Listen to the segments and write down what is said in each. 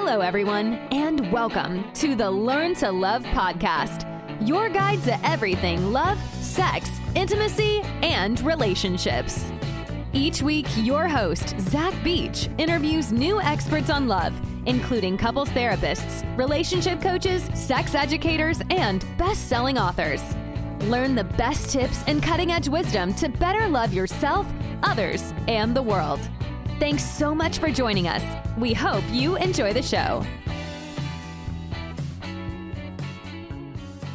Hello, everyone, and welcome to the Learn to Love podcast, your guide to everything love, sex, intimacy, and relationships. Each week, your host, Zach Beach, interviews new experts on love, including couples therapists, relationship coaches, sex educators, and best-selling authors. Learn the best tips and cutting-edge wisdom to better love yourself, others, and the world. Thanks so much for joining us. We hope you enjoy the show.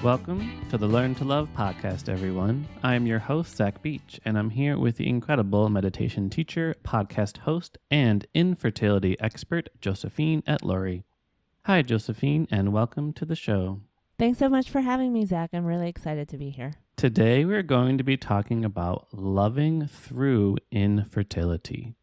Welcome to the Learn to Love podcast, everyone. I am your host, Zach Beach, and I'm here with the incredible meditation teacher, podcast host, and infertility expert, Josephine Atluri. Hi, Josephine, and welcome to the show. Thanks so much for having me, Zach. I'm really excited to be here. Today, we're going to be talking about loving through infertility.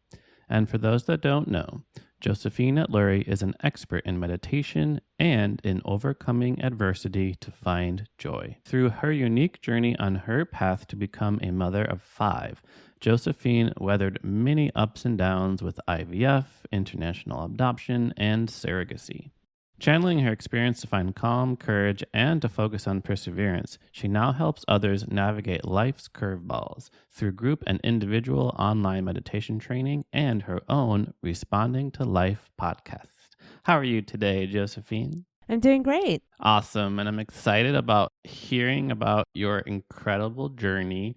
And for those that don't know, Josephine Atluri is an expert in meditation and in overcoming adversity to find joy. Through her unique journey on her path to become a mother of 5, Josephine weathered many ups and downs with IVF, international adoption, and surrogacy. Channeling her experience to find calm, courage, and to focus on perseverance, she now helps others navigate life's curveballs through group and individual online meditation training and her own Responding to Life podcast. How are you today, Josephine? I'm doing great. Awesome, and I'm excited about hearing about your incredible journey.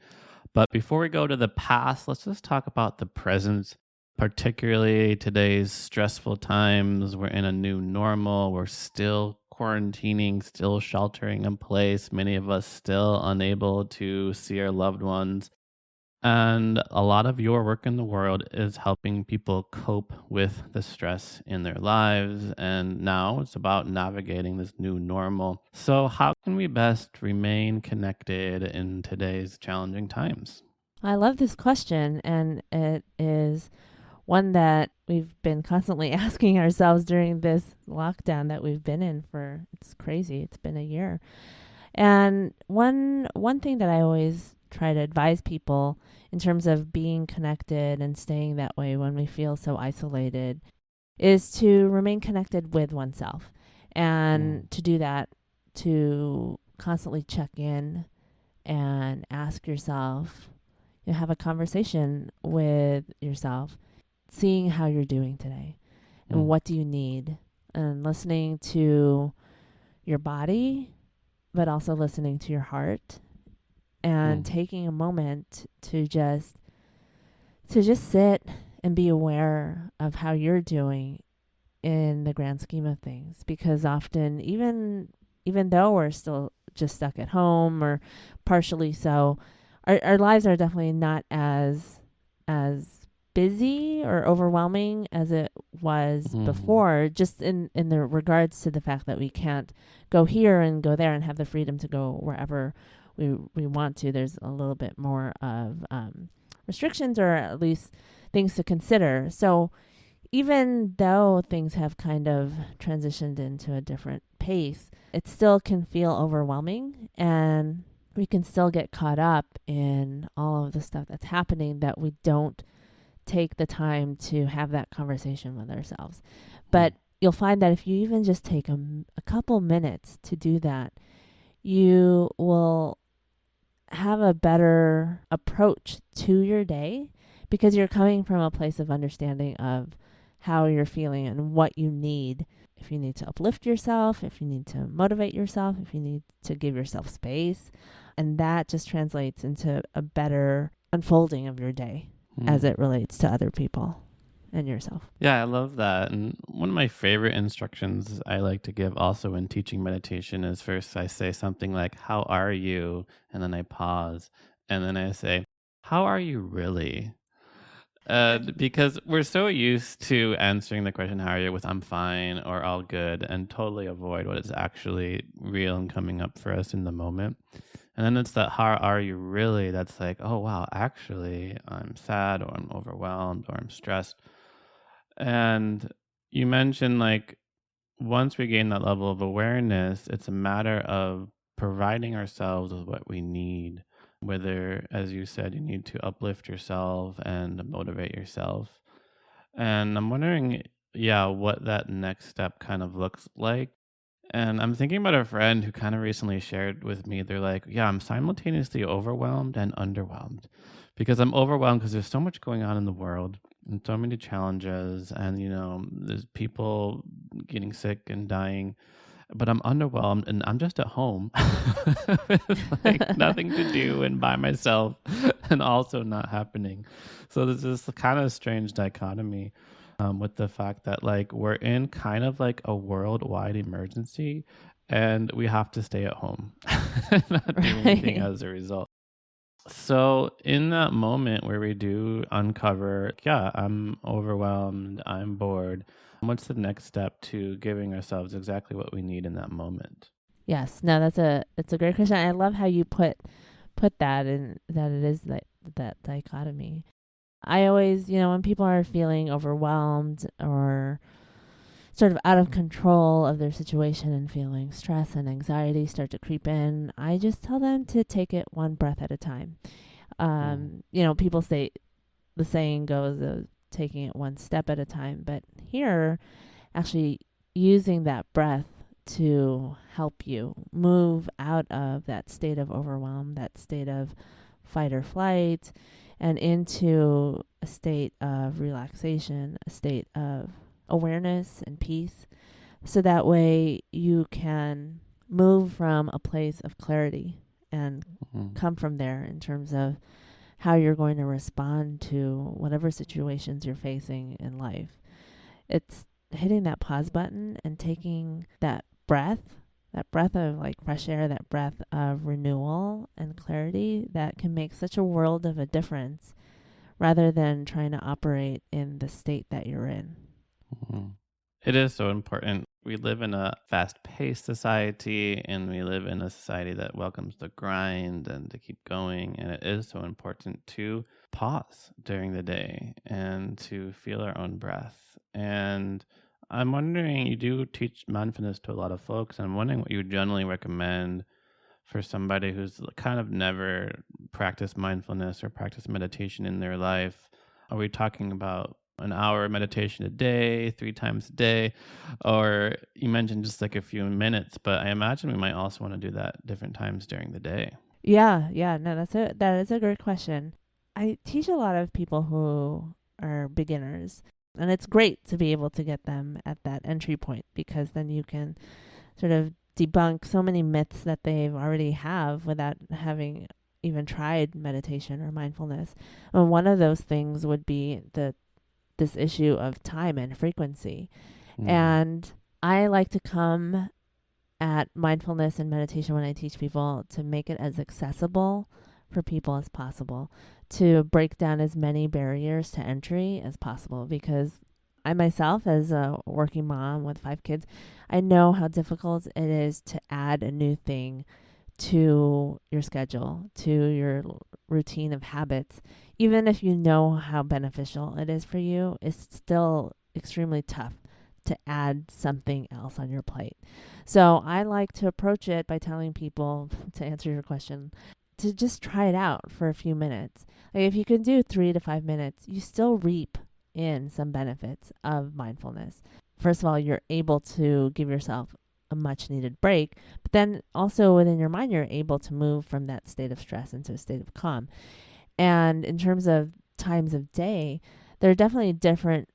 But before we go to the past, let's just talk about the present. Particularly today's stressful times. We're in a new normal. We're still quarantining, still sheltering in place. Many of us still unable to see our loved ones. And a lot of your work in the world is helping people cope with the stress in their lives. And now it's about navigating this new normal. So how can we best remain connected in today's challenging times? I love this question, and it is one that we've been constantly asking ourselves during this lockdown that we've been in for, it's crazy, it's been a year. And one thing that I always try to advise people in terms of being connected and staying that way when we feel so isolated is to remain connected with oneself. And to do that, to constantly check in and ask yourself, you have a conversation with yourself, seeing how you're doing today and what do you need, and listening to your body, but also listening to your heart, and taking a moment to just sit and be aware of how you're doing in the grand scheme of things. Because often, even though we're still just stuck at home or partially so, our lives are definitely not as busy or overwhelming as it was before, just in the regards to the fact that we can't go here and go there and have the freedom to go wherever we want to. There's a little bit more of restrictions, or at least things to consider. So even though things have kind of transitioned into a different pace, it still can feel overwhelming, and we can still get caught up in all of the stuff that's happening that we don't take the time to have that conversation with ourselves. But you'll find that if you even just take a couple minutes to do that, you will have a better approach to your day, because you're coming from a place of understanding of how you're feeling and what you need. If you need to uplift yourself, if you need to motivate yourself, if you need to give yourself space, and that just translates into a better unfolding of your day as it relates to other people and yourself. Yeah, I love that. And one of my favorite instructions I like to give also in teaching meditation is, first I say something like, "How are you?" And then I pause. And then I say, "How are you really?" Because we're so used to answering the question, "How are you?" with "I'm fine" or "all good," and totally avoid what is actually real and coming up for us in the moment. And then it's that "how are you really?" that's like, oh, wow, actually, I'm sad, or I'm overwhelmed, or I'm stressed. And you mentioned, like, once we gain that level of awareness, it's a matter of providing ourselves with what we need. Whether, as you said, you need to uplift yourself and motivate yourself. And I'm wondering, yeah, what that next step kind of looks like. And I'm thinking about a friend who kind of recently shared with me, they're like, yeah, I'm simultaneously overwhelmed and underwhelmed because I'm overwhelmed because there's so much going on in the world and so many challenges. And, there's people getting sick and dying, but I'm underwhelmed and I'm just at home with like nothing to do and by myself and also not happening. So there's this kind of strange dichotomy with the fact that like we're in kind of like a worldwide emergency and we have to stay at home and not do anything Right. as a result. So in that moment where we do uncover, yeah, I'm overwhelmed, I'm bored, what's the next step to giving ourselves exactly what we need in that moment? Yes. No, it's a great question. I love how you put that in, that it is that dichotomy. I always, when people are feeling overwhelmed or sort of out of control of their situation and feeling stress and anxiety start to creep in, I just tell them to take it one breath at a time. Mm, People say, the saying goes of taking it one step at a time, but here, actually using that breath to help you move out of that state of overwhelm, that state of fight or flight, and into a state of relaxation, a state of awareness and peace. So that way you can move from a place of clarity and mm, come from there in terms of how you're going to respond to whatever situations you're facing in life. It's hitting that pause button and taking that breath of like fresh air, that breath of renewal and clarity that can make such a world of a difference rather than trying to operate in the state that you're in. mm. It is so important. We live in a fast paced society and we live in a society that welcomes the grind and to keep going. And it is so important to pause during the day and to feel our own breath. And I'm wondering, you do teach mindfulness to a lot of folks. I'm wondering what you generally recommend for somebody who's kind of never practiced mindfulness or practiced meditation in their life. Are we talking about an hour of meditation a day, 3 times a day? Or you mentioned just like a few minutes, but I imagine we might also want to do that different times during the day. Yeah, no, that is a great question. I teach a lot of people who are beginners, and it's great to be able to get them at that entry point because then you can sort of debunk so many myths that they've already have without having even tried meditation or mindfulness. And one of those things would be this issue of time and frequency. Mm, And I like to come at mindfulness and meditation when I teach people to make it as accessible for people as possible, to break down as many barriers to entry as possible. Because I myself, as a working mom with 5 kids, I know how difficult it is to add a new thing to your schedule, to your routine of habits. Even if you know how beneficial it is for you, it's still extremely tough to add something else on your plate. So I like to approach it by telling people, to answer your question, to just try it out for a few minutes. Like if you can do 3 to 5 minutes, you still reap in some benefits of mindfulness. First of all, you're able to give yourself a much needed break, but then also within your mind, you're able to move from that state of stress into a state of calm. And in terms of times of day, there are definitely different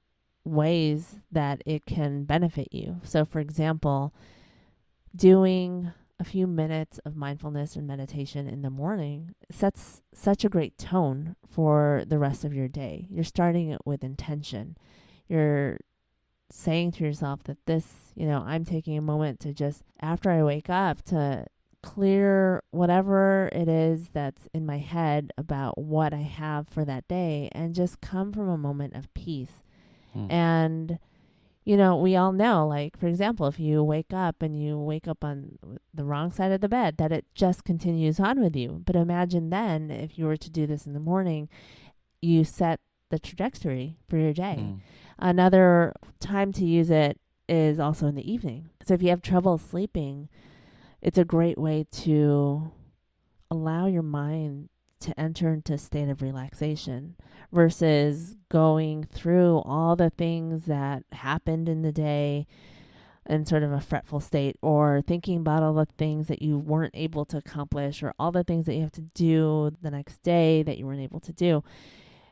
ways that it can benefit you. So, for example, doing a few minutes of mindfulness and meditation in the morning sets such a great tone for the rest of your day. You're starting it with intention. You're saying to yourself that I'm taking a moment to just, after I wake up, to clear whatever it is that's in my head about what I have for that day and just come from a moment of peace. mm, And we all know, like, for example, if you wake up and you wake up on the wrong side of the bed, that it just continues on with you. But imagine then, if you were to do this in the morning, you set the trajectory for your day. mm, Another time to use it is also in the evening. So if you have trouble sleeping, it's a great way to allow your mind to enter into a state of relaxation versus going through all the things that happened in the day in sort of a fretful state, or thinking about all the things that you weren't able to accomplish, or all the things that you have to do the next day that you weren't able to do.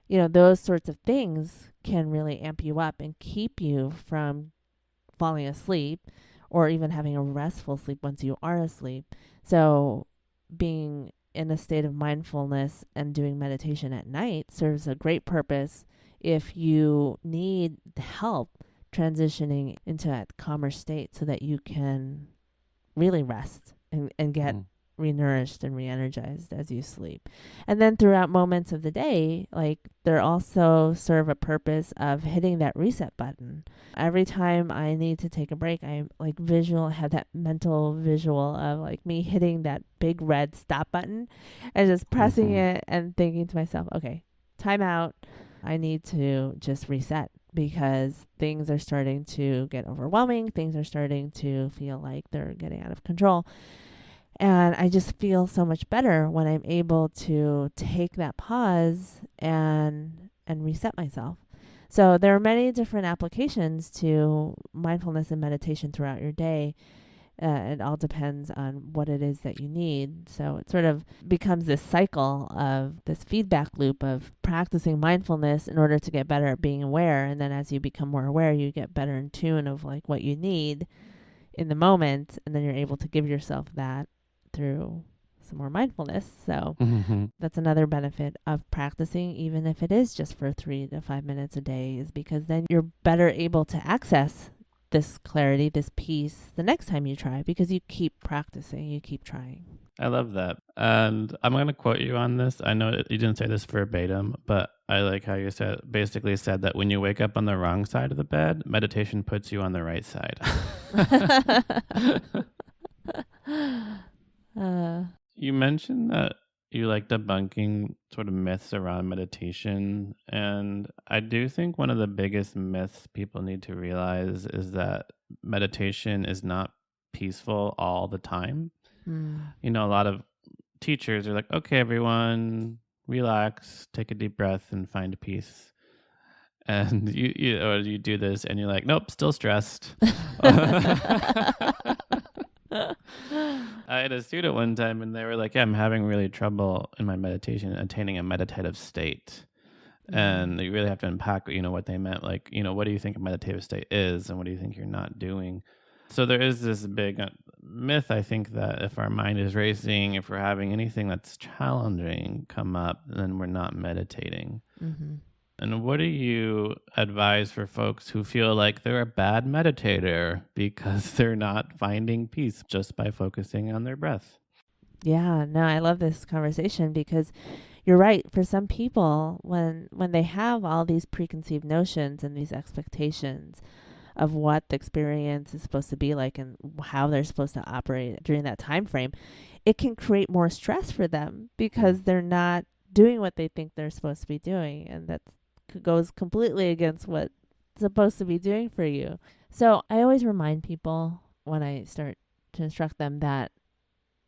Those sorts of things can really amp you up and keep you from falling asleep or even having a restful sleep once you are asleep. So being in a state of mindfulness and doing meditation at night serves a great purpose if you need help transitioning into that calmer state so that you can really rest and get renourished and re-energized as you sleep. And then throughout moments of the day, like, they're also serve a purpose of hitting that reset button. Every time I need to take a break, I like have that mental visual of like me hitting that big red stop button and just pressing it and thinking to myself, okay, time out. I need to just reset because things are starting to get overwhelming. Things are starting to feel like they're getting out of control. And I just feel so much better when I'm able to take that pause and reset myself. So there are many different applications to mindfulness and meditation throughout your day. It all depends on what it is that you need. So it sort of becomes this cycle of this feedback loop of practicing mindfulness in order to get better at being aware. And then as you become more aware, you get better in tune of like what you need in the moment. And then you're able to give yourself that through some more mindfulness. So that's another benefit of practicing, even if it is just for 3 to 5 minutes a day, is because then you're better able to access this clarity, this peace the next time you try, because you keep practicing, you keep trying. I love that. And I'm going to quote you on this. I know you didn't say this verbatim, but I like how you basically said that when you wake up on the wrong side of the bed, meditation puts you on the right side. You mentioned that you like debunking sort of myths around meditation. And I do think one of the biggest myths people need to realize is that meditation is not peaceful all the time. A lot of teachers are like, okay, everyone, relax, take a deep breath and find peace. And you do this and you're like, nope, still stressed. I had a student one time and they were like, yeah, I'm having really trouble in my meditation attaining a meditative state. And you really have to unpack, what they meant. Like, what do you think a meditative state is and what do you think you're not doing? So there is this big myth, I think, that if our mind is racing, if we're having anything that's challenging come up, then we're not meditating. And what do you advise for folks who feel like they're a bad meditator because they're not finding peace just by focusing on their breath? Yeah, no, I love this conversation because you're right. For some people, when they have all these preconceived notions and these expectations of what the experience is supposed to be like and how they're supposed to operate during that time frame, it can create more stress for them because they're not doing what they think they're supposed to be doing, and that goes completely against what it's supposed to be doing for you. So I always remind people when I start to instruct them that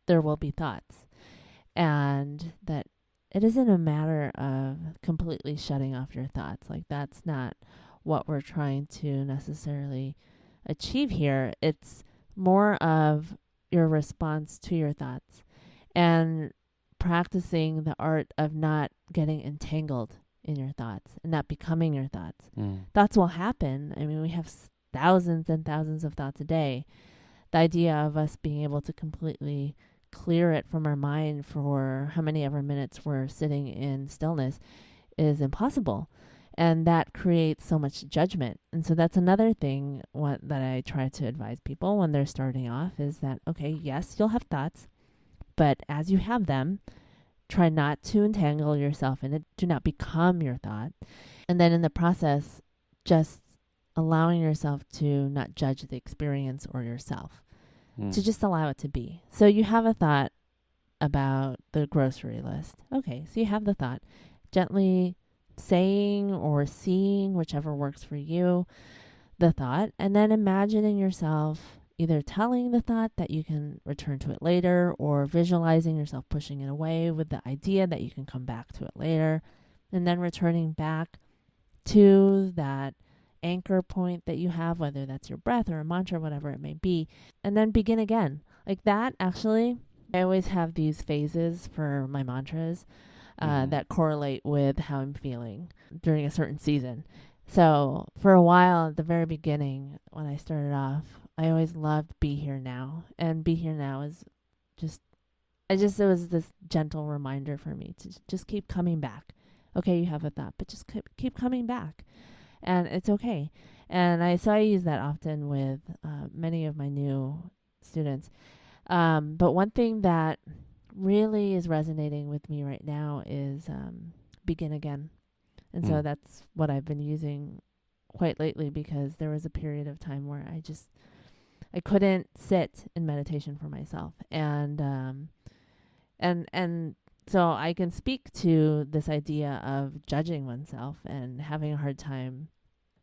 there will be thoughts and that it isn't a matter of completely shutting off your thoughts. Like, that's not what we're trying to necessarily achieve here. It's more of your response to your thoughts and practicing the art of not getting entangled in your thoughts and not becoming your thoughts. Thoughts will happen. I mean, we have thousands and thousands of thoughts a day. The idea of us being able to completely clear it from our mind for how many ever minutes we're sitting in stillness is impossible. And that creates so much judgment. And so that's another thing that I try to advise people when they're starting off is that, okay, yes, you'll have thoughts, but as you have them, try not to entangle yourself in it. Do not become your thought. And then in the process, just allowing yourself to not judge the experience or yourself, to just allow it to be. So you have a thought about the grocery list. Okay, so you have the thought. Gently saying or seeing, whichever works for you, the thought, and then imagining yourself either telling the thought that you can return to it later, or visualizing yourself pushing it away with the idea that you can come back to it later, and then returning back to that anchor point that you have, whether that's your breath or a mantra, whatever it may be, and then begin again. Like that, actually, I always have these phases for my mantras that correlate with how I'm feeling during a certain season. So for a while at the very beginning, when I started off, I always loved Be Here Now. And Be Here Now is it was this gentle reminder for me to just keep coming back. Okay, you have a thought, but just keep coming back. And it's okay. And I use that often with many of my new students. But one thing that really is resonating with me right now is begin again. And so that's what I've been using quite lately, because there was a period of time where I couldn't sit in meditation for myself. And so I can speak to this idea of judging oneself and having a hard time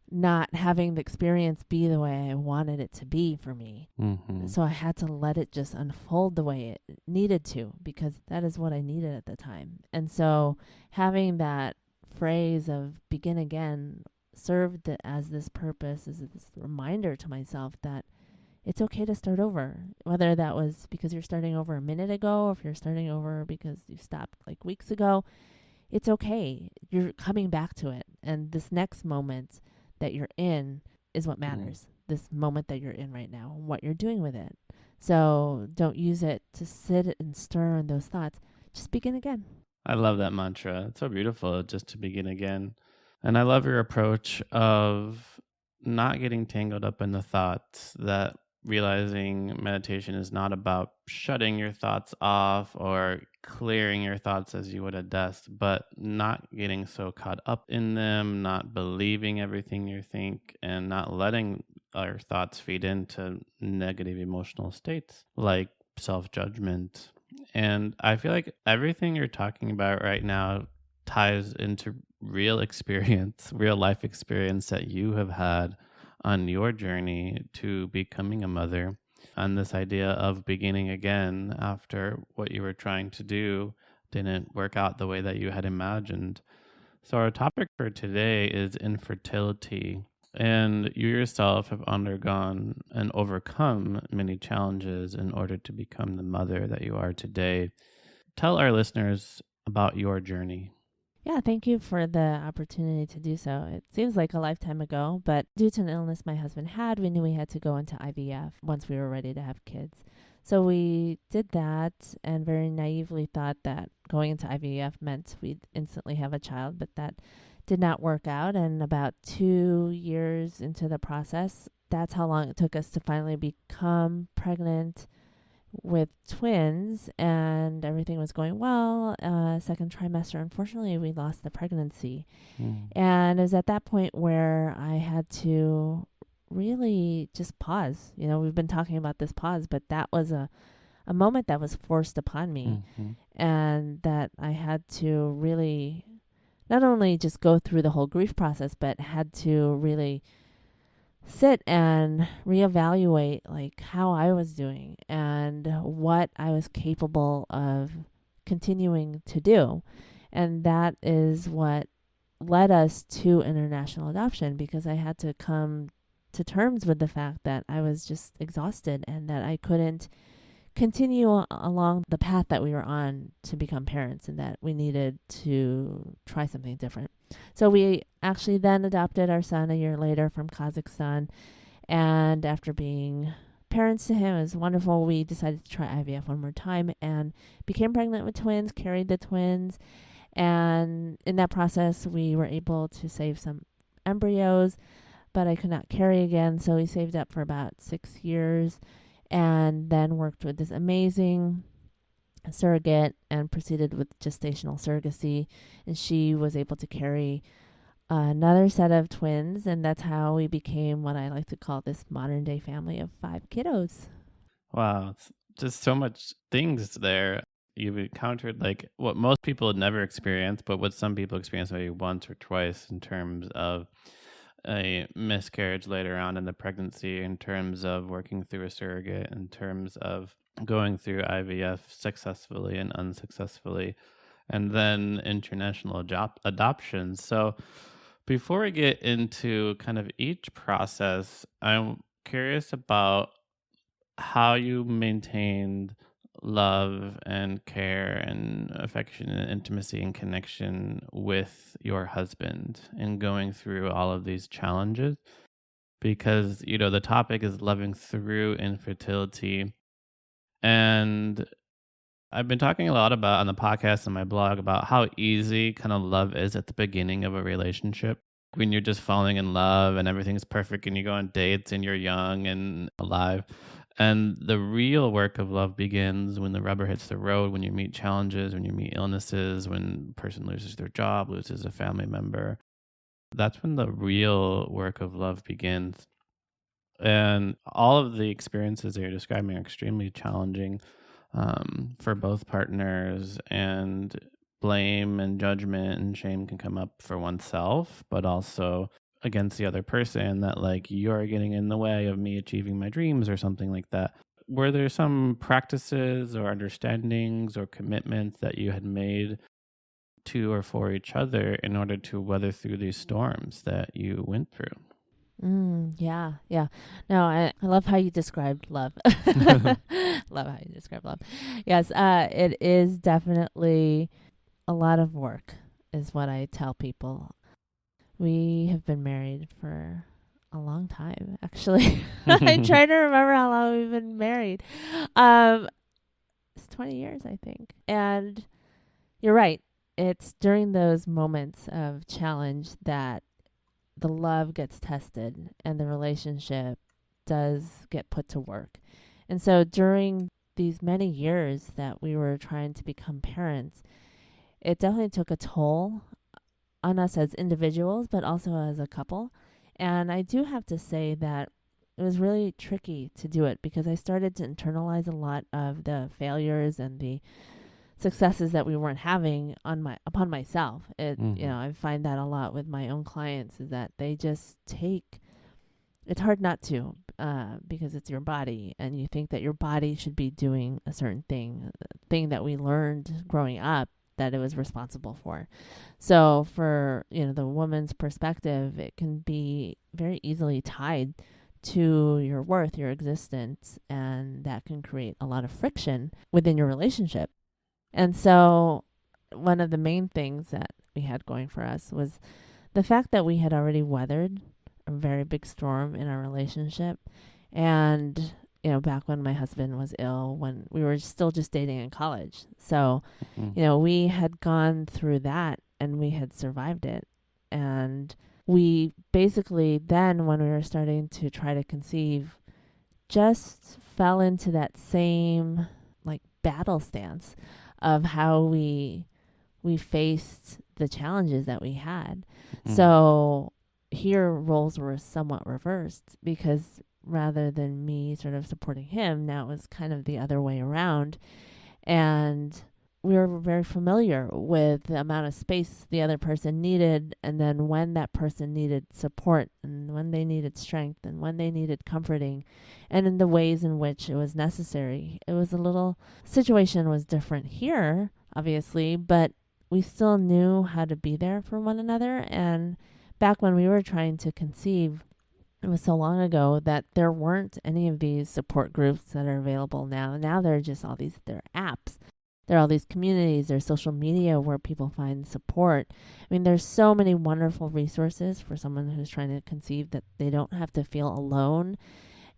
not having the experience be the way I wanted it to be for me. So I had to let it just unfold the way it needed to, because that is what I needed at the time. And so having that phrase of begin again served as this purpose, as this reminder to myself that it's okay to start over, whether that was because you're starting over a minute ago, or if you're starting over because you stopped like weeks ago. It's okay. You're coming back to it. And this next moment that you're in is what matters. This moment that you're in right now, and what you're doing with it. So don't use it to sit and stir in those thoughts. Just begin again. I love that mantra. It's so beautiful, just to begin again. And I love your approach of not getting tangled up in the thoughts, that realizing meditation is not about shutting your thoughts off or clearing your thoughts as you would a desk, but not getting so caught up in them, not believing everything you think, and not letting our thoughts feed into negative emotional states like self-judgment. And I feel like everything you're talking about right now ties into real experience, real life experience that you have had on your journey to becoming a mother, and this idea of beginning again after what you were trying to do didn't work out the way that you had imagined. So our topic for today is infertility, and you yourself have undergone and overcome many challenges in order to become the mother that you are today. Tell our listeners about your journey. Yeah, thank you for the opportunity to do so. It seems like a lifetime ago, but due to an illness my husband had, we knew we had to go into IVF once we were ready to have kids. So we did that and very naively thought that going into IVF meant we'd instantly have a child, but that did not work out. And about 2 years into the process, that's how long it took us to finally become pregnant with twins, and everything was going well. Second trimester, unfortunately, we lost the pregnancy. And it was at that point where I had to really just pause. You know, we've been talking about this pause, but that was a moment that was forced upon me, and that I had to really not only just go through the whole grief process, but had to really sit and reevaluate like how I was doing and what I was capable of continuing to do. And that is what led us to international adoption, because I had to come to terms with the fact that I was just exhausted and that I couldn't continue along the path that we were on to become parents, and that we needed to try something different. So we actually then adopted our son a year later from Kazakhstan. And after being parents to him, it was wonderful. We decided to try IVF one more time and became pregnant with twins, carried the twins. And in that process, we were able to save some embryos, but I could not carry again. So we saved up for about 6 years and then worked with this amazing surrogate and proceeded with gestational surrogacy. And she was able to carry another set of twins. And that's how we became what I like to call this modern day family of 5 kiddos. Wow. It's just so much things there. You've encountered like what most people would never experience, but what some people experience maybe once or twice in terms of a miscarriage later on in the pregnancy, in terms of working through a surrogate, in terms of going through IVF successfully and unsuccessfully, and then international adoption. So before we get into kind of each process, I'm curious about how you maintained love and care and affection and intimacy and connection with your husband in going through all of these challenges, because the topic is loving through infertility. And I've been talking a lot about on the podcast and my blog about how easy kind of love is at the beginning of a relationship, when you're just falling in love and everything's perfect and you go on dates and you're young and alive. And the real work of love begins when the rubber hits the road, when you meet challenges, when you meet illnesses, when a person loses their job, loses a family member. That's when the real work of love begins. And all of the experiences that you're describing are extremely challenging for both partners, and blame and judgment and shame can come up for oneself, but also against the other person, that like you're getting in the way of me achieving my dreams or something like that. Were there some practices or understandings or commitments that you had made to or for each other in order to weather through these storms that you went through? Yeah. No, I love how you described love. Love how you described love. Yes, it is definitely a lot of work, is what I tell people. We have been married for a long time, actually. I try to remember how long we've been married. It's 20 years, I think. And you're right. It's during those moments of challenge that the love gets tested and the relationship does get put to work. And so during these many years that we were trying to become parents, it definitely took a toll on us as individuals, but also as a couple. And I do have to say that it was really tricky to do it, because I started to internalize a lot of the failures and the successes that we weren't having upon myself. I find that a lot with my own clients, is that they just it's hard not to, because it's your body and you think that your body should be doing a certain thing that we learned growing up that it was responsible for. So for, the woman's perspective, it can be very easily tied to your worth, your existence, and that can create a lot of friction within your relationship. And so one of the main things that we had going for us was the fact that we had already weathered a very big storm in our relationship. And, back when my husband was ill, when we were still just dating in college. So, we had gone through that and we had survived it. And we basically then, when we were starting to try to conceive, just fell into that same battle stance of how we faced the challenges that we had. So here roles were somewhat reversed, because rather than me sort of supporting him, now it was kind of the other way around. And we were very familiar with the amount of space the other person needed, and then when that person needed support, and when they needed strength, and when they needed comforting, and in the ways in which it was necessary. It was situation was different here, obviously, but we still knew how to be there for one another. And back when we were trying to conceive, it was so long ago that there weren't any of these support groups that are available now. Now there are just there are apps. There are all these communities, there's social media where people find support. I mean, there's so many wonderful resources for someone who's trying to conceive, that they don't have to feel alone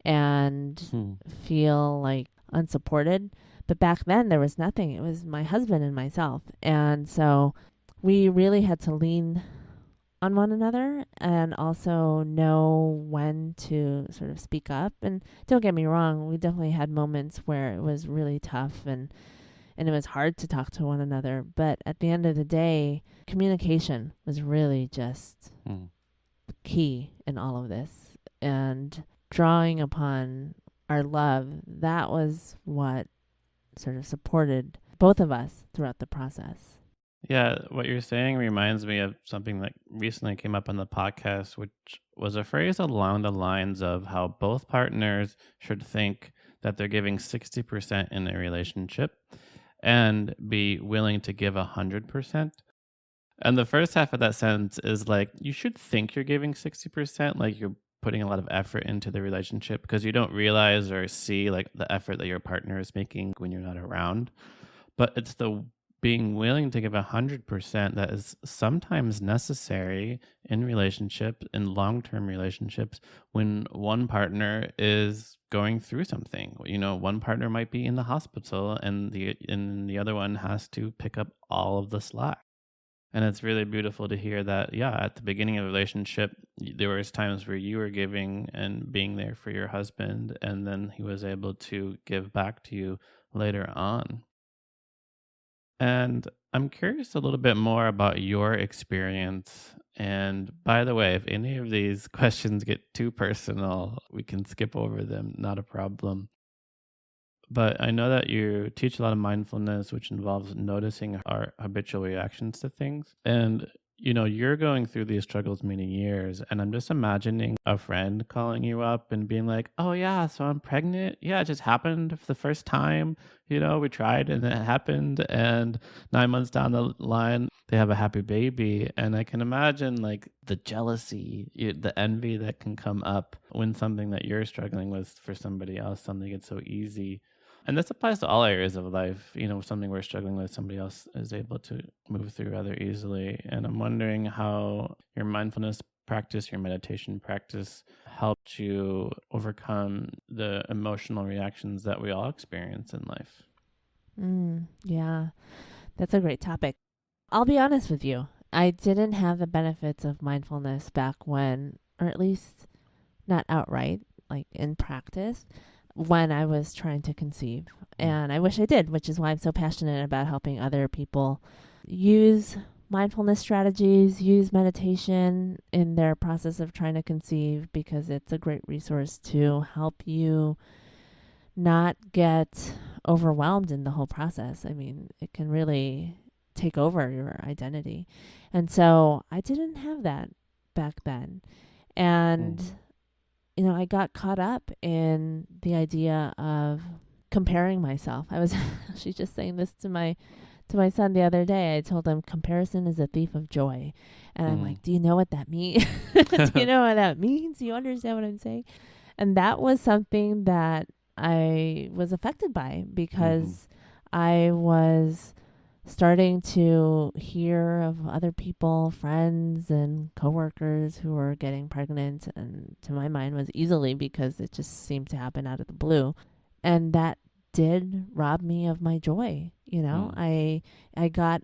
and feel unsupported. But back then there was nothing. It was my husband and myself. And so we really had to lean on one another and also know when to sort of speak up. And don't get me wrong, we definitely had moments where it was really tough and it was hard to talk to one another. But at the end of the day, communication was really just key in all of this. And drawing upon our love, that was what sort of supported both of us throughout the process. Yeah, what you're saying reminds me of something that recently came up on the podcast, which was a phrase along the lines of how both partners should think that they're giving 60% in a relationship and be willing to give 100%. And the first half of that sentence is like, you should think you're giving 60%, like you're putting a lot of effort into the relationship because you don't realize or see like the effort that your partner is making when you're not around. But it's the being willing to give 100% that is sometimes necessary in relationship, in long-term relationships, when one partner is going through something. You know, one partner might be in the hospital and the other one has to pick up all of the slack. And it's really beautiful to hear that, yeah, at the beginning of the relationship, there was times where you were giving and being there for your husband, and then he was able to give back to you later on. And I'm curious a little bit more about your experience. And by the way, if any of these questions get too personal, we can skip over them, not a problem. But I know that you teach a lot of mindfulness, which involves noticing our habitual reactions to things. And, you know, you're going through these struggles many years. And I'm just imagining a friend calling you up and being like, oh, yeah, so I'm pregnant. Yeah, it just happened for the first time. You know, we tried and it happened. And 9 months down the line, they have a happy baby. And I can imagine like the jealousy, the envy that can come up when something that you're struggling with for somebody else, something gets so easy. And this applies to all areas of life. You know, something we're struggling with, somebody else is able to move through rather easily. And I'm wondering how your mindfulness practice, your meditation practice helped you overcome the emotional reactions that we all experience in life. Yeah, that's a great topic. I'll be honest with you. I didn't have the benefits of mindfulness back when, or at least not outright, like in practice, when I was trying to conceive. And I wish I did, which is why I'm so passionate about helping other people use mindfulness strategies, use meditation in their process of trying to conceive, because it's a great resource to help you not get overwhelmed in the whole process. I mean, it can really take over your identity. And so I didn't have that back then. And you know, I got caught up in the idea of comparing myself. I was actually just saying this to my son the other day. I told him comparison is a thief of joy. And I'm like, do you know what that means? Do you know what that means? Do you understand what I'm saying? And that was something that I was affected by, because I was starting to hear of other people, friends and coworkers who were getting pregnant, and to my mind was easily, because it just seemed to happen out of the blue. And that did rob me of my joy. You know, I got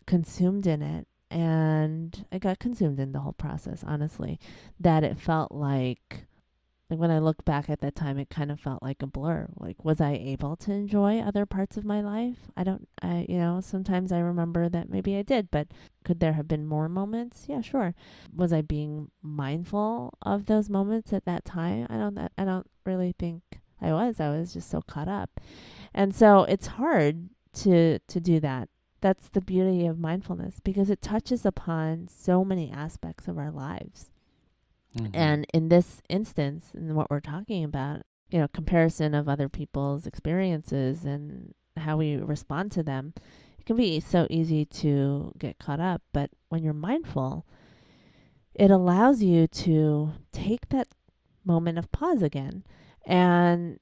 consumed in it, and I got consumed in the whole process, honestly, that it felt like when I look back at that time, it kind of felt like a blur. Like, was I able to enjoy other parts of my life? You know, sometimes I remember that maybe I did, but could there have been more moments? Yeah, sure. Was I being mindful of those moments at that time? I don't really think I was. I was just so caught up. And so it's hard to do that. That's the beauty of mindfulness, because it touches upon so many aspects of our lives. And in this instance, in what we're talking about, you know, comparison of other people's experiences and how we respond to them, it can be so easy to get caught up. But when you're mindful, it allows you to take that moment of pause again and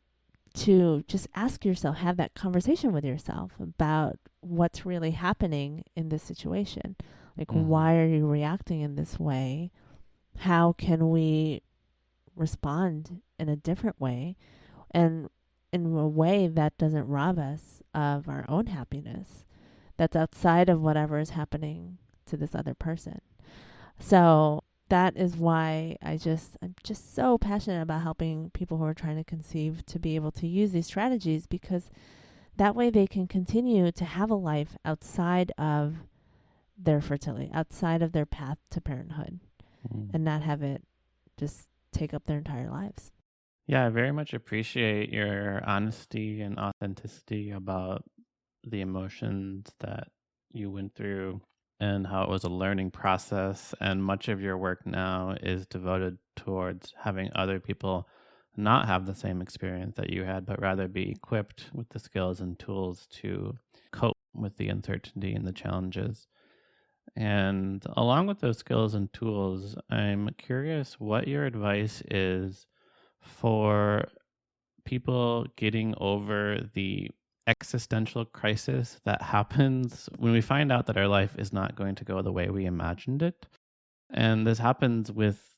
to just ask yourself, have that conversation with yourself about what's really happening in this situation. Like, why are you reacting in this way? How can we respond in a different way, and in a way that doesn't rob us of our own happiness, that's outside of whatever is happening to this other person? So that is why I'm just so passionate about helping people who are trying to conceive to be able to use these strategies, because that way they can continue to have a life outside of their fertility, outside of their path to parenthood, and not have it just take up their entire lives. Yeah, I very much appreciate your honesty and authenticity about the emotions that you went through and how it was a learning process. And much of your work now is devoted towards having other people not have the same experience that you had, but rather be equipped with the skills and tools to cope with the uncertainty and the challenges. And along with those skills and tools, I'm curious what your advice is for people getting over the existential crisis that happens when we find out that our life is not going to go the way we imagined it. And this happens with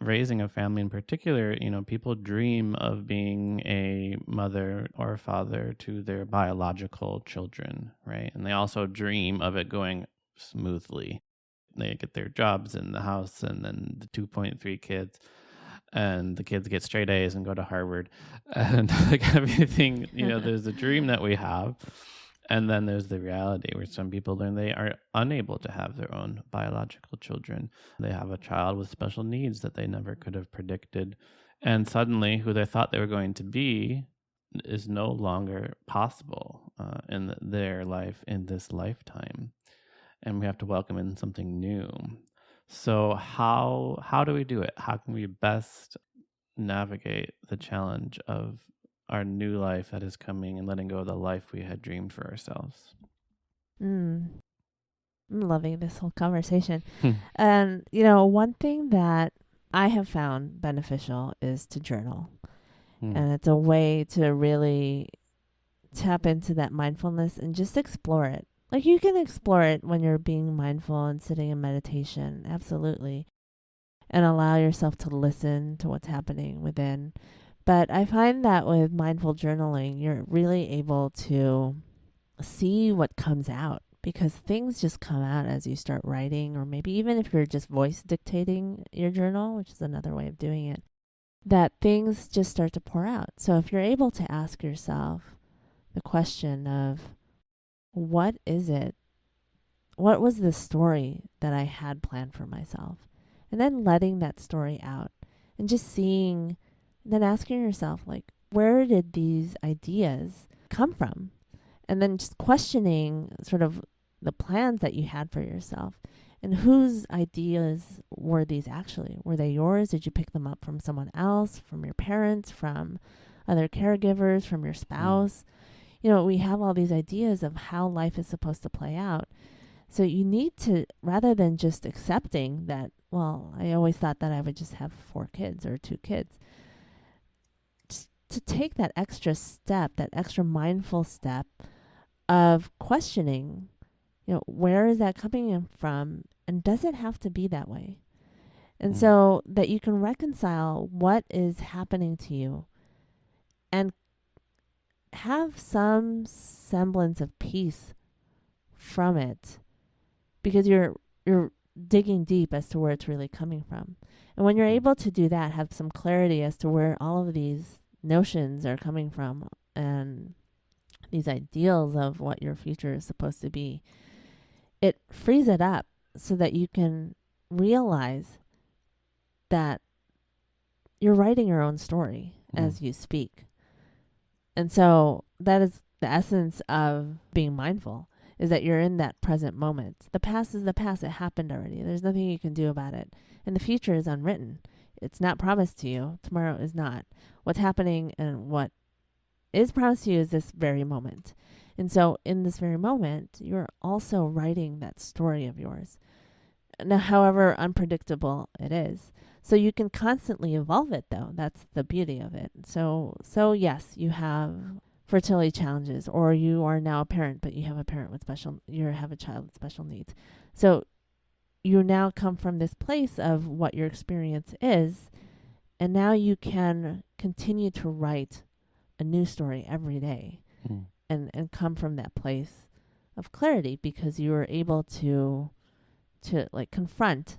raising a family in particular. People dream of being a mother or a father to their biological children, right? And they also dream of it going smoothly. They get their jobs in the house and then the 2.3 kids, and the kids get straight A's and go to Harvard, and like everything, there's a dream that we have. And then there's the reality where some people learn they are unable to have their own biological children. They have a child with special needs that they never could have predicted. And suddenly who they thought they were going to be is no longer possible in their life in this lifetime. And we have to welcome in something new. So how do we do it? How can we best navigate the challenge of our new life that is coming and letting go of the life we had dreamed for ourselves? I'm loving this whole conversation. And, one thing that I have found beneficial is to journal. And it's a way to really tap into that mindfulness and just explore it. Like, you can explore it when you're being mindful and sitting in meditation, absolutely, and allow yourself to listen to what's happening within. But I find that with mindful journaling, you're really able to see what comes out, because things just come out as you start writing, or maybe even if you're just voice dictating your journal, which is another way of doing it, that things just start to pour out. So if you're able to ask yourself the question of, what is it? What was the story that I had planned for myself? And then letting that story out and just seeing, then asking yourself, like, where did these ideas come from? And then just questioning sort of the plans that you had for yourself. And whose ideas were these actually? Were they yours? Did you pick them up from someone else, from your parents, from other caregivers, from your spouse? We have all these ideas of how life is supposed to play out. So you need to, rather than just accepting that, well, I always thought that I would just have 4 kids or 2 kids, just to take that extra step, that extra mindful step of questioning, where is that coming from? And does it have to be that way? And so that you can reconcile what is happening to you and have some semblance of peace from it, because you're digging deep as to where it's really coming from. And when you're able to do that, have some clarity as to where all of these notions are coming from and these ideals of what your future is supposed to be, it frees it up so that you can realize that you're writing your own story as you speak. And so that is the essence of being mindful, is that you're in that present moment. The past is the past. It happened already. There's nothing you can do about it. And the future is unwritten. It's not promised to you. Tomorrow is not. What's happening and what is promised to you is this very moment. And so in this very moment, you're also writing that story of yours. Now, however unpredictable it is. So you can constantly evolve it, though. That's the beauty of it. So yes, you have fertility challenges, or you are now a parent, but you have a child with special needs. So you now come from this place of what your experience is, and now you can continue to write a new story every day and come from that place of clarity, because you were able to like confront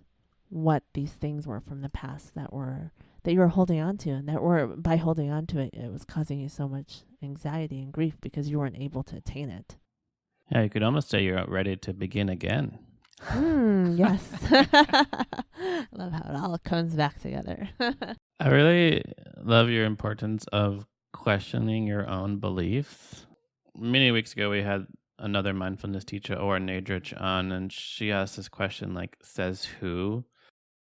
what these things were from the past that you were holding on to, and by holding on to it, it was causing you so much anxiety and grief because you weren't able to attain it. Yeah, you could almost say you're ready to begin again. Yes. I love how it all comes back together. I really love your importance of questioning your own beliefs. Many weeks ago, we had another mindfulness teacher, or Nadrich, on, and she asked this question like, says who?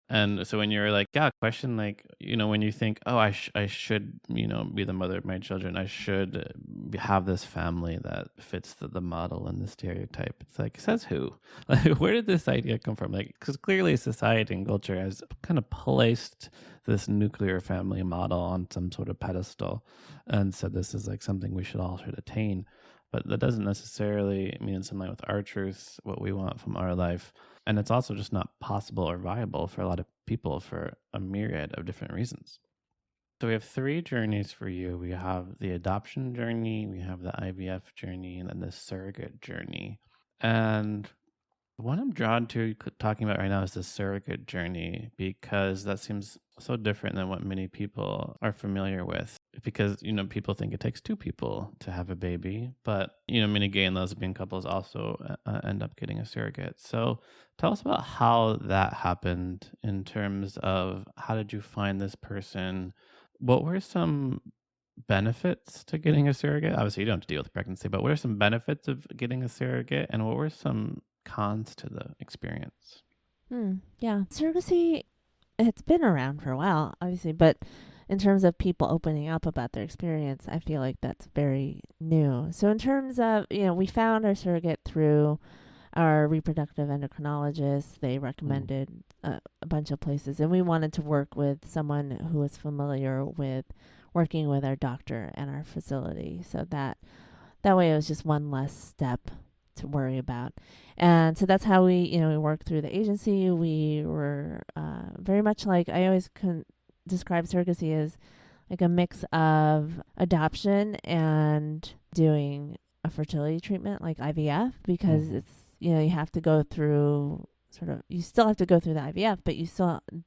And so when you're like, yeah, question like, when you think, oh, I should, be the mother of my children, I should have this family that fits the model and the stereotype. It's like, says who? Like, where did this idea come from? Like, because clearly society and culture has kind of placed this nuclear family model on some sort of pedestal, and said this is like something we should all try to attain. But that doesn't necessarily mean it's in line with our truth, what we want from our life. And it's also just not possible or viable for a lot of people for a myriad of different reasons. So we have 3 journeys for you. We have the adoption journey, we have the IVF journey, and then the surrogate journey. And the one I'm drawn to talking about right now is the surrogate journey, because that seems so different than what many people are familiar with. Because, people think it takes 2 people to have a baby, but, many gay and lesbian couples also end up getting a surrogate. So tell us about how that happened in terms of, how did you find this person? What were some benefits to getting a surrogate? Obviously, you don't have to deal with pregnancy, but what are some benefits of getting a surrogate, and what were some cons to the experience? Yeah. Surrogacy, it's been around for a while, obviously, but in terms of people opening up about their experience, I feel like that's very new. So in terms of, we found our surrogate through our reproductive endocrinologist. They recommended a bunch of places, and we wanted to work with someone who was familiar with working with our doctor and our facility. So that way it was just one less step to worry about. And so that's how we worked through the agency. We were very much like, I always describe surrogacy as like a mix of adoption and doing a fertility treatment like IVF, because it's, you have to go through you still have to go through the IVF, but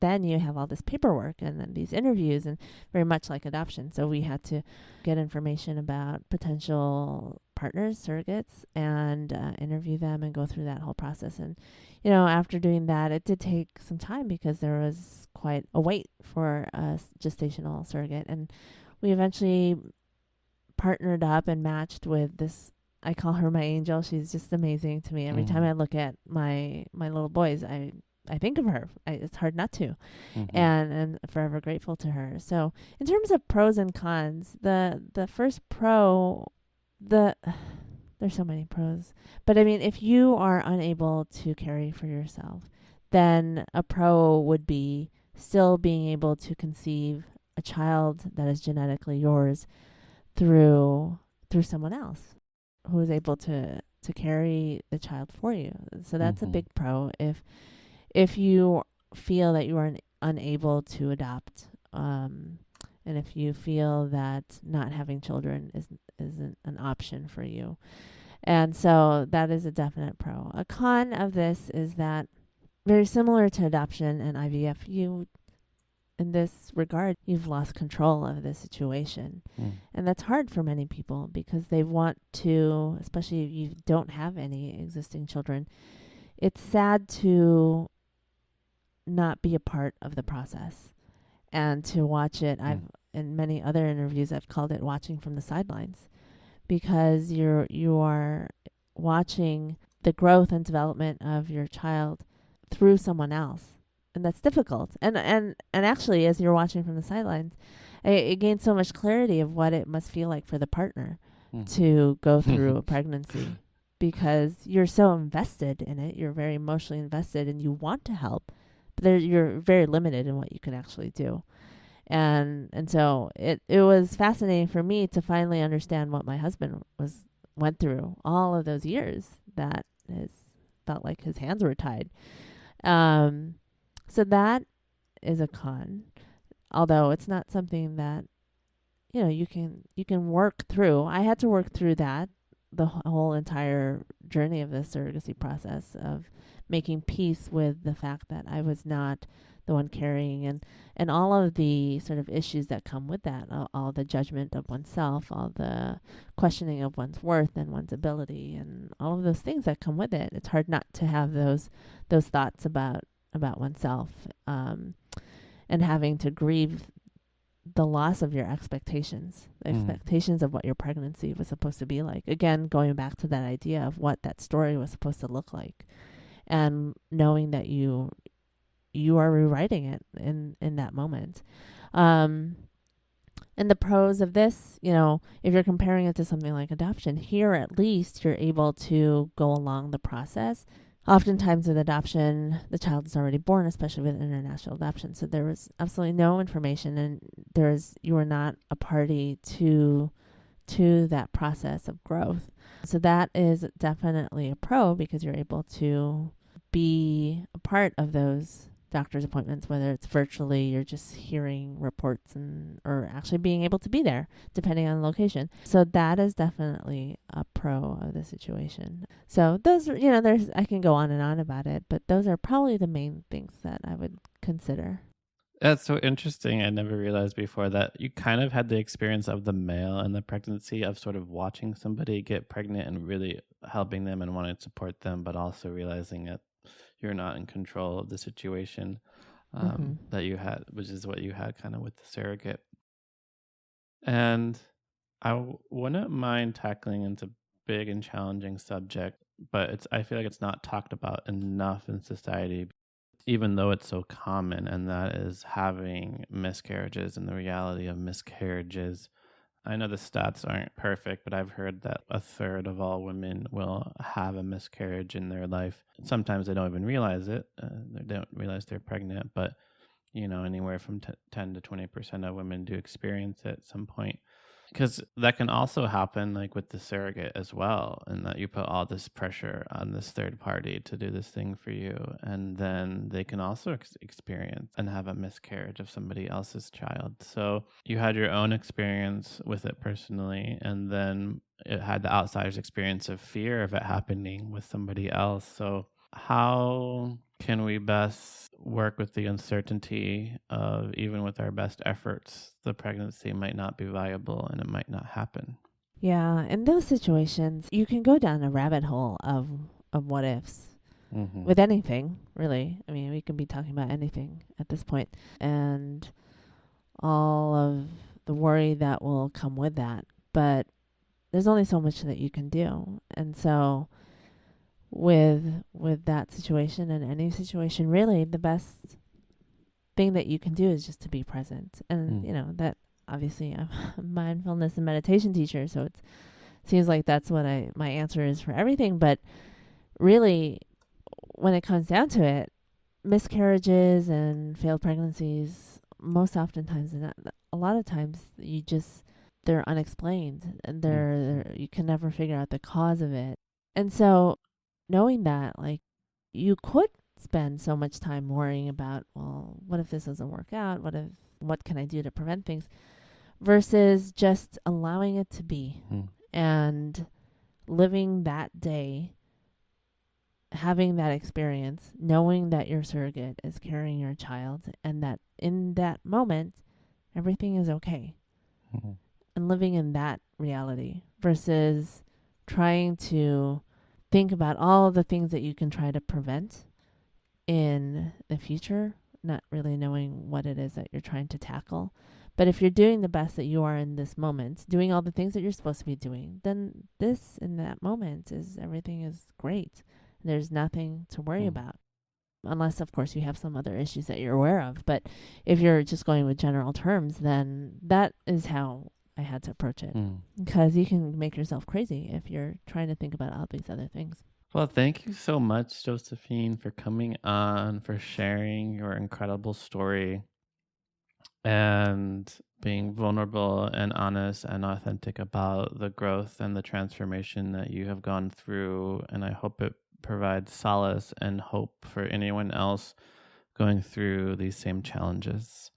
then you have all this paperwork and then these interviews, and very much like adoption. So we had to get information about potential partners, surrogates, and interview them and go through that whole process. And, after doing that, it did take some time because there was quite a wait for a gestational surrogate. And we eventually partnered up and matched with this, I call her my angel. She's just amazing to me. Every time I look at my little boys, I think of her. It's hard not to. And I'm forever grateful to her. So in terms of pros and cons, the first pro, there's so many pros. But I mean, if you are unable to carry for yourself, then a pro would be still being able to conceive a child that is genetically yours through someone else who is able to carry the child for you. So that's a big pro. If you feel that you are unable to adopt, and if you feel that not having children isn't an option for you. And so that is a definite pro. A con of this is that, very similar to adoption and IVF, in this regard, you've lost control of the situation. And that's hard for many people because they want to, especially if you don't have any existing children, it's sad to not be a part of the process and to watch it. In many other interviews, I've called it watching from the sidelines, because you are watching the growth and development of your child through someone else. And that's difficult. And actually, as you're watching from the sidelines, it gains so much clarity of what it must feel like for the partner to go through a pregnancy, because you're so invested in it. You're very emotionally invested and you want to help, but you're very limited in what you can actually do. And so it was fascinating for me to finally understand what my husband went through all of those years that felt like his hands were tied. So that is a con, although it's not something that, you can work through. I had to work through that, the whole entire journey of the surrogacy process, of making peace with the fact that I was not the one carrying, and all of the sort of issues that come with that, all the judgment of oneself, all the questioning of one's worth and one's ability, and all of those things that come with it. It's hard not to have those thoughts about oneself, and having to grieve the loss of your expectations, the expectations of what your pregnancy was supposed to be like. Again, going back to that idea of what that story was supposed to look like, and knowing that you are rewriting it in that moment. And the pros of this, if you're comparing it to something like adoption, here at least you're able to go along the process. Oftentimes with adoption, the child is already born, especially with international adoption. So there was absolutely no information, and you were not a party to that process of growth. So that is definitely a pro, because you're able to be a part of those doctor's appointments, whether it's virtually, you're just hearing reports or actually being able to be there, depending on the location. So that is definitely a pro of the situation. So those are, I can go on and on about it, but those are probably the main things that I would consider. That's so interesting. I never realized before that you kind of had the experience of the male and the pregnancy, of sort of watching somebody get pregnant and really helping them and wanting to support them, but also realizing that you're not in control of the situation that you had, which is what you had kind of with the surrogate. And I wouldn't mind tackling into big and challenging subject, but I feel like it's not talked about enough in society, even though it's so common, and that is having miscarriages and the reality of miscarriages. I know the stats aren't perfect, but I've heard that 1/3 of all women will have a miscarriage in their life. Sometimes they don't even realize it. They don't realize they're pregnant, but anywhere from 10 to 20% of women do experience it at some point. Because that can also happen like with the surrogate as well, and that you put all this pressure on this third party to do this thing for you, and then they can also experience and have a miscarriage of somebody else's child. So you had your own experience with it personally, and then it had the outsider's experience of fear of it happening with somebody else. So how can we best work with the uncertainty of, even with our best efforts, the pregnancy might not be viable and it might not happen? Yeah, in those situations, you can go down a rabbit hole of what ifs with anything, really. I mean, we can be talking about anything at this point, and all of the worry that will come with that. But there's only so much that you can do, and so with that situation and any situation, really, the best thing that you can do is just to be present. And that, obviously, I'm a mindfulness and meditation teacher, so it seems like that's what my answer is for everything. But really, when it comes down to it, miscarriages and failed pregnancies, most oftentimes, and a lot of times, they're unexplained, and you can never figure out the cause of it. And so knowing that, like, you could spend so much time worrying about, well, what if this doesn't work out? What can I do to prevent things? Versus just allowing it to be and living that day, having that experience, knowing that your surrogate is carrying your child, and that in that moment, everything is okay. And living in that reality versus trying to think about all the things that you can try to prevent in the future, not really knowing what it is that you're trying to tackle. But if you're doing the best that you are in this moment, doing all the things that you're supposed to be doing, then this in that moment everything is great. There's nothing to worry about. Unless, of course, you have some other issues that you're aware of. But if you're just going with general terms, then that is how I had to approach it. Because you can make yourself crazy if you're trying to think about all these other things. Well, thank you so much, Josephine, for coming on, for sharing your incredible story and being vulnerable and honest and authentic about the growth and the transformation that you have gone through. And I hope it provides solace and hope for anyone else going through these same challenges.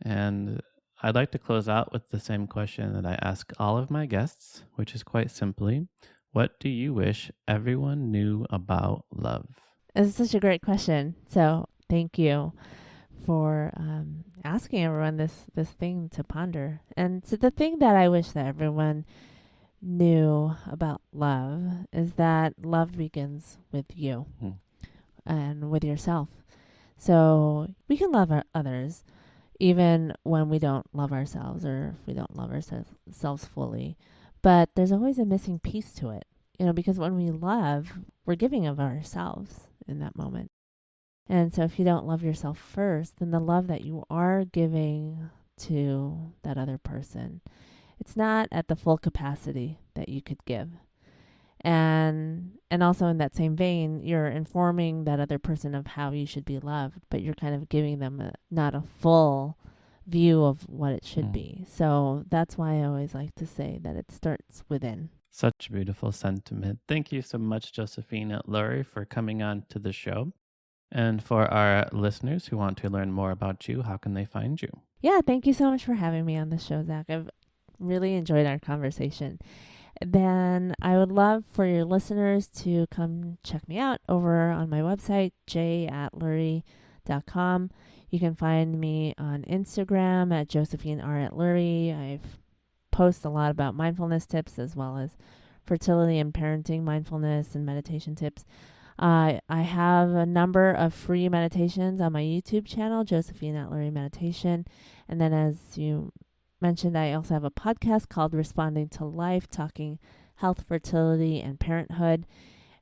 And I'd like to close out with the same question that I ask all of my guests, which is quite simply, what do you wish everyone knew about love? It's such a great question. So thank you for asking everyone this thing to ponder. And so the thing that I wish that everyone knew about love is that love begins with you and with yourself. So we can love others. even when we don't love ourselves or if we don't love ourselves fully. But there's always a missing piece to it, because when we love, we're giving of ourselves in that moment. And so if you don't love yourself first, then the love that you are giving to that other person, it's not at the full capacity that you could give. And also in that same vein, you're informing that other person of how you should be loved, but you're kind of giving them not a full view of what it should be. So that's why I always like to say that it starts within. Such a beautiful sentiment. Thank you so much, Josephine Atluri, for coming on to the show. And for our listeners who want to learn more about you, how can they find you? Yeah, thank you so much for having me on the show, Zach. I've really enjoyed our conversation. Then I would love for your listeners to come check me out over on my website, jatluri.com. You can find me on Instagram at Josephine R. Atluri. I post a lot about mindfulness tips as well as fertility and parenting mindfulness and meditation tips. I have a number of free meditations on my YouTube channel, Josephine Atluri Meditation. And then as you mentioned, I also have a podcast called Responding to Life, talking health, fertility, and parenthood,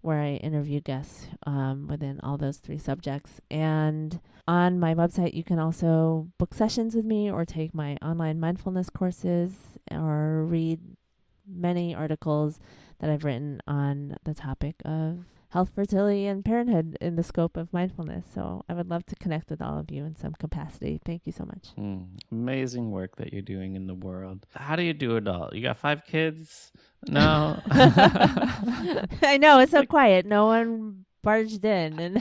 where I interview guests within all those three subjects. And on my website, you can also book sessions with me or take my online mindfulness courses or read many articles that I've written on the topic of health, fertility, and parenthood in the scope of mindfulness. So I would love to connect with all of you in some capacity. Thank you so much. Amazing work that you're doing in the world. How do you do it all? You got 5 kids? No. I know, it's so quiet. No one barged in. And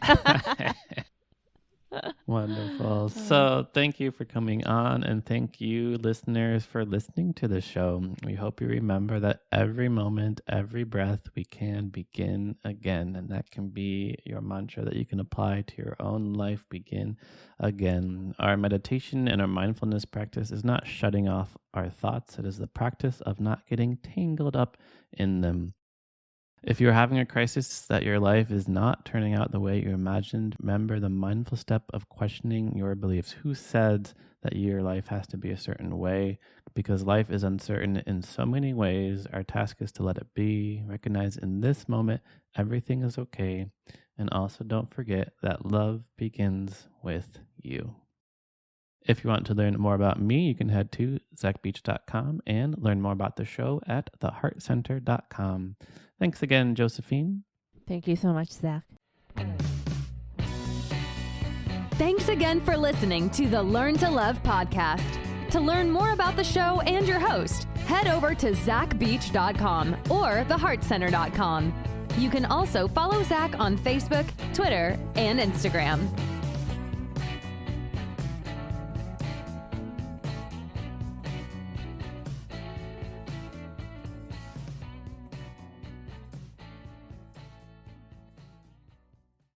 Wonderful. So thank you for coming on, and thank you, listeners, for listening to the show. We hope you remember that every moment, every breath, we can begin again. And that can be your mantra that you can apply to your own life. Begin again. Our meditation and our mindfulness practice is not shutting off our thoughts. It is the practice of not getting tangled up in them. If you're having a crisis that your life is not turning out the way you imagined, remember the mindful step of questioning your beliefs. Who said that your life has to be a certain way? Because life is uncertain in so many ways. Our task is to let it be, recognize in this moment everything is okay, and also don't forget that love begins with you. If you want to learn more about me, you can head to zachbeach.com and learn more about the show at theheartcenter.com. Thanks again, Josephine. Thank you so much, Zach. Thanks again for listening to the Learn to Love podcast. To learn more about the show and your host, head over to zachbeach.com or theheartcenter.com. You can also follow Zach on Facebook, Twitter, and Instagram.